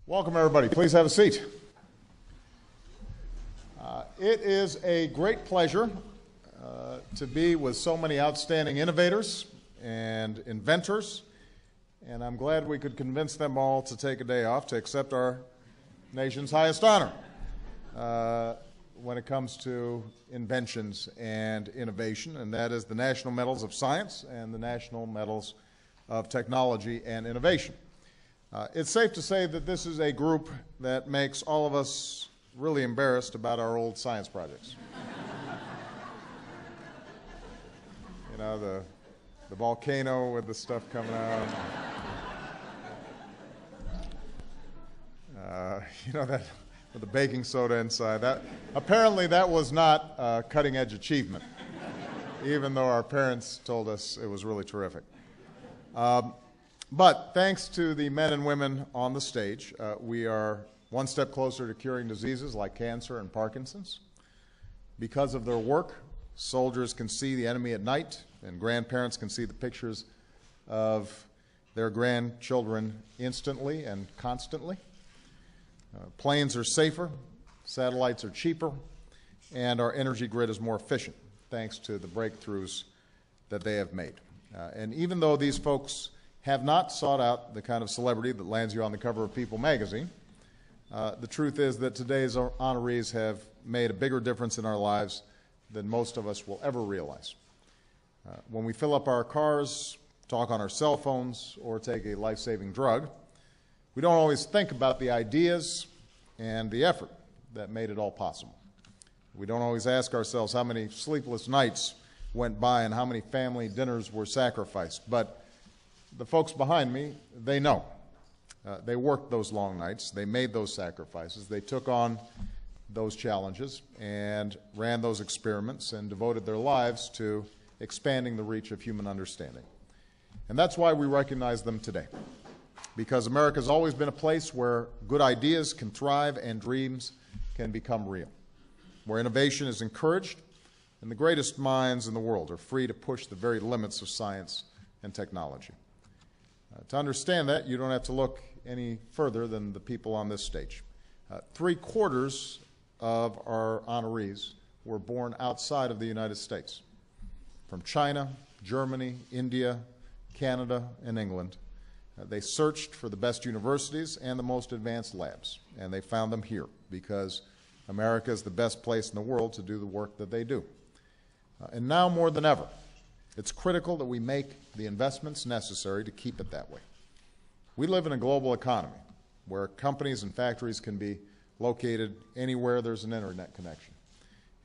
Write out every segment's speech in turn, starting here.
Welcome, everybody. Please have a seat. It is a great pleasure to be with so many outstanding innovators and inventors, and I'm glad we could convince them all to take a day off to accept our nation's highest honor when it comes to inventions and innovation, and that is the National Medals of Science and the National Medals of Technology and Innovation. It's safe to say that this is a group that makes all of us really embarrassed about our old science projects. You know, the volcano with the stuff coming out. You know, that with the baking soda inside. Apparently that was not a cutting-edge achievement, even though our parents told us it was really terrific. But thanks to the men and women on the stage, we are one step closer to curing diseases like cancer and Parkinson's. Because of their work, soldiers can see the enemy at night, and grandparents can see the pictures of their grandchildren instantly and constantly. Planes are safer, satellites are cheaper, and our energy grid is more efficient, thanks to the breakthroughs that they have made. And even though these folks have not sought out the kind of celebrity that lands you on the cover of People magazine, the truth is that today's honorees have made a bigger difference in our lives than most of us will ever realize. When we fill up our cars, talk on our cell phones, or take a life-saving drug, we don't always think about the ideas and the effort that made it all possible. We don't always ask ourselves how many sleepless nights went by and how many family dinners were sacrificed. But the folks behind me, they know. They worked those long nights. They made those sacrifices. They took on those challenges and ran those experiments and devoted their lives to expanding the reach of human understanding. And that's why we recognize them today, because America's always been a place where good ideas can thrive and dreams can become real, where innovation is encouraged and the greatest minds in the world are free to push the very limits of science and technology. To understand that, you don't have to look any further than the people on this stage. 3/4 of our honorees were born outside of the United States, from China, Germany, India, Canada, and England. They searched for the best universities and the most advanced labs, and they found them here because America is the best place in the world to do the work that they do. And now more than ever, it's critical that we make the investments necessary to keep it that way. We live in a global economy where companies and factories can be located anywhere there's an internet connection.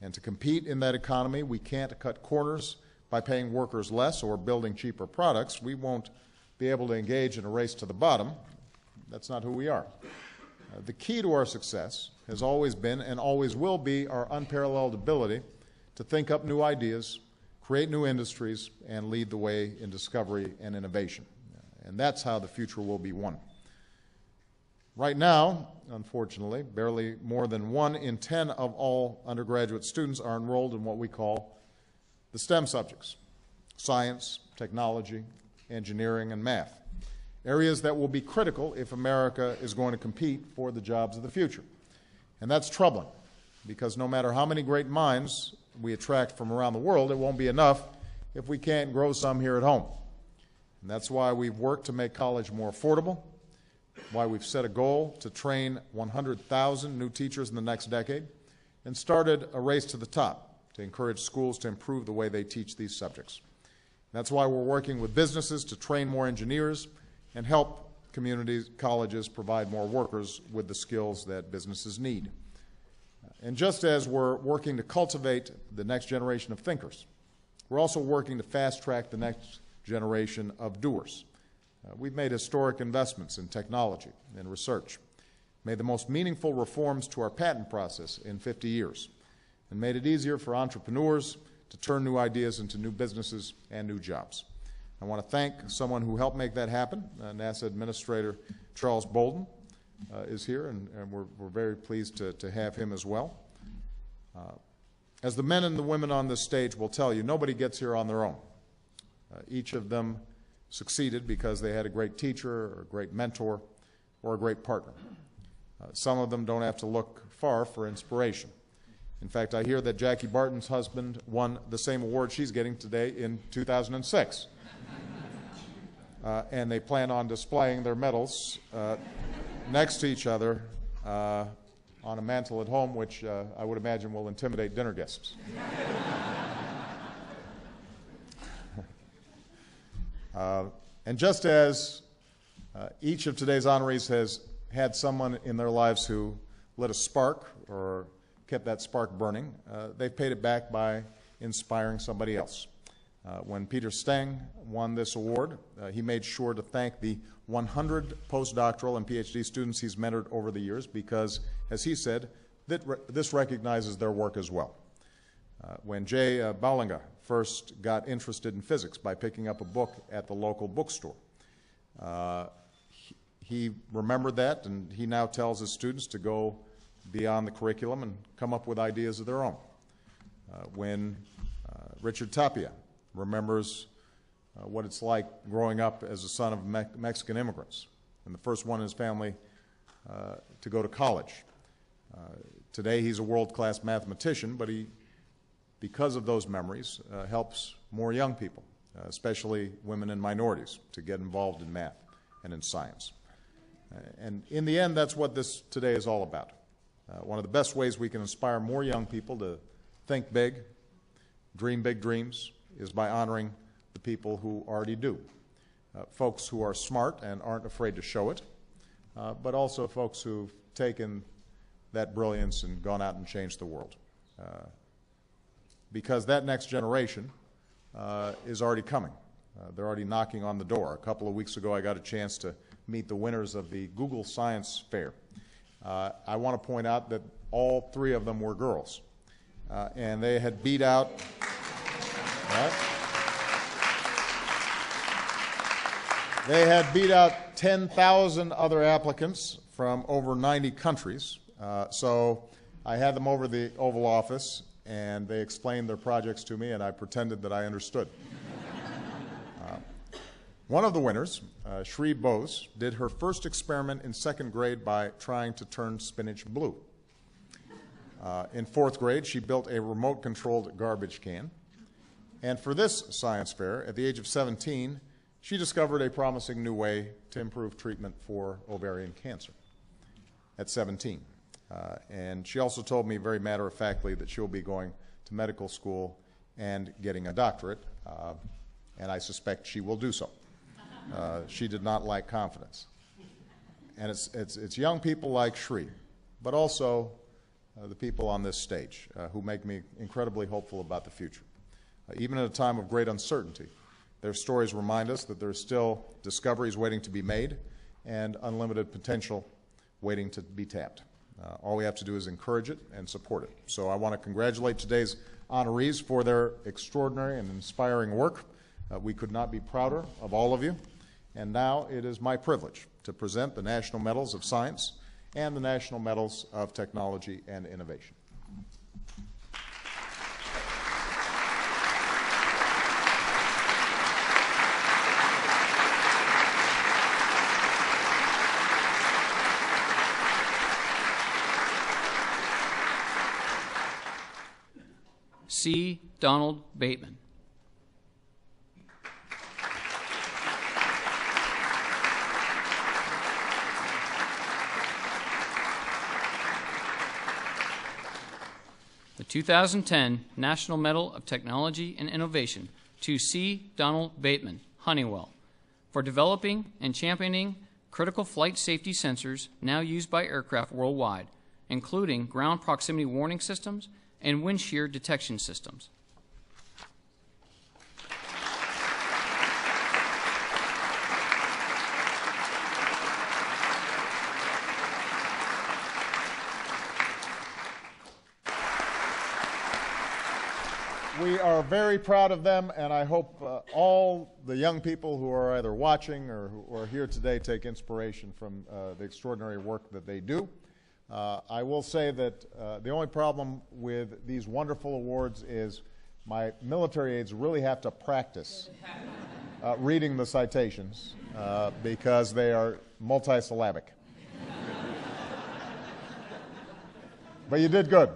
And to compete in that economy, we can't cut corners by paying workers less or building cheaper products. We won't be able to engage in a race to the bottom. That's not who we are. The key to our success has always been and always will be our unparalleled ability to think up new ideas, create new industries, and lead the way in discovery and innovation. And that's how the future will be won. Right now, unfortunately, barely more than 1 in 10 of all undergraduate students are enrolled in what we call the STEM subjects: science, technology, engineering, and math. Areas that will be critical if America is going to compete for the jobs of the future. And that's troubling, because no matter how many great minds we attract from around the world, it won't be enough if we can't grow some here at home. And that's why we've worked to make college more affordable, why we've set a goal to train 100,000 new teachers in the next decade, and started a race to the top to encourage schools to improve the way they teach these subjects. That's why we're working with businesses to train more engineers and help community colleges provide more workers with the skills that businesses need. And just as we're working to cultivate the next generation of thinkers, we're also working to fast-track the next generation of doers. We've made historic investments in technology and research, made the most meaningful reforms to our patent process in 50 years, and made it easier for entrepreneurs to turn new ideas into new businesses and new jobs. I want to thank someone who helped make that happen. NASA Administrator Charles Bolden is here, and we're very pleased to have him as well. As the men and the women on this stage will tell you, nobody gets here on their own. Each of them succeeded because they had a great teacher or a great mentor or a great partner. Some of them don't have to look far for inspiration. In fact, I hear that Jackie Barton's husband won the same award she's getting today in 2006. And they plan on displaying their medals next to each other on a mantle at home, which I would imagine will intimidate dinner guests. And just as each of today's honorees has had someone in their lives who lit a spark or kept that spark burning, they've paid it back by inspiring somebody else. When Peter Steng won this award, he made sure to thank the 100 postdoctoral and PhD students he's mentored over the years because, as he said, this recognizes their work as well. When Jay Baulinga first got interested in physics by picking up a book at the local bookstore, he remembered that, and he now tells his students to go beyond the curriculum and come up with ideas of their own. When Richard Tapia remembers what it's like growing up as a son of Mexican immigrants and the first one in his family to go to college. Today he's a world-class mathematician, but he, because of those memories, helps more young people, especially women and minorities, to get involved in math and in science. And in the end, that's what this today is all about. One of the best ways we can inspire more young people to think big, dream big dreams, is by honoring the people who already do. Folks who are smart and aren't afraid to show it, but also folks who've taken that brilliance and gone out and changed the world. Because that next generation is already coming. They're already knocking on the door. A couple of weeks ago, I got a chance to meet the winners of the Google Science Fair. I want to point out that all three of them were girls. And they had beat out... They had beat out 10,000 other applicants from over 90 countries. So I had them over the Oval Office, and they explained their projects to me, and I pretended that I understood. One of the winners, Shree Bose, did her first experiment in second grade by trying to turn spinach blue. In fourth grade, she built a remote-controlled garbage can. And for this science fair, at the age of 17, she discovered a promising new way to improve treatment for ovarian cancer at 17. And she also told me very matter-of-factly that she'll be going to medical school and getting a doctorate, and I suspect she will do so. She did not lack confidence. And it's young people like Shree, but also the people on this stage who make me incredibly hopeful about the future. Even at a time of great uncertainty, their stories remind us that there's still discoveries waiting to be made and unlimited potential waiting to be tapped. All we have to do is encourage it and support it. So I want to congratulate today's honorees for their extraordinary and inspiring work. We could not be prouder of all of you. And now it is my privilege to present the National Medals of Science and the National Medals of Technology and Innovation. C. Donald Bateman. The 2010 National Medal of Technology and Innovation to C. Donald Bateman, Honeywell, for developing and championing critical flight safety sensors now used by aircraft worldwide, including ground proximity warning systems and wind shear detection systems. We are very proud of them, and I hope all the young people who are either watching or who are here today take inspiration from the extraordinary work that they do. I will say that the only problem with these wonderful awards is my military aides really have to practice reading the citations because they are multisyllabic. But you did good.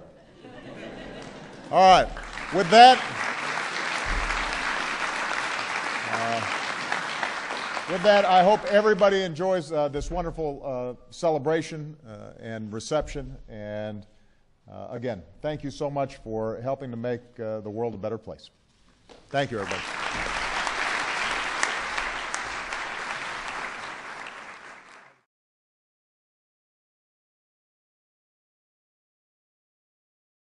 All right. With that, I hope everybody enjoys this wonderful celebration and reception. And again, thank you so much for helping to make the world a better place. Thank you, everybody.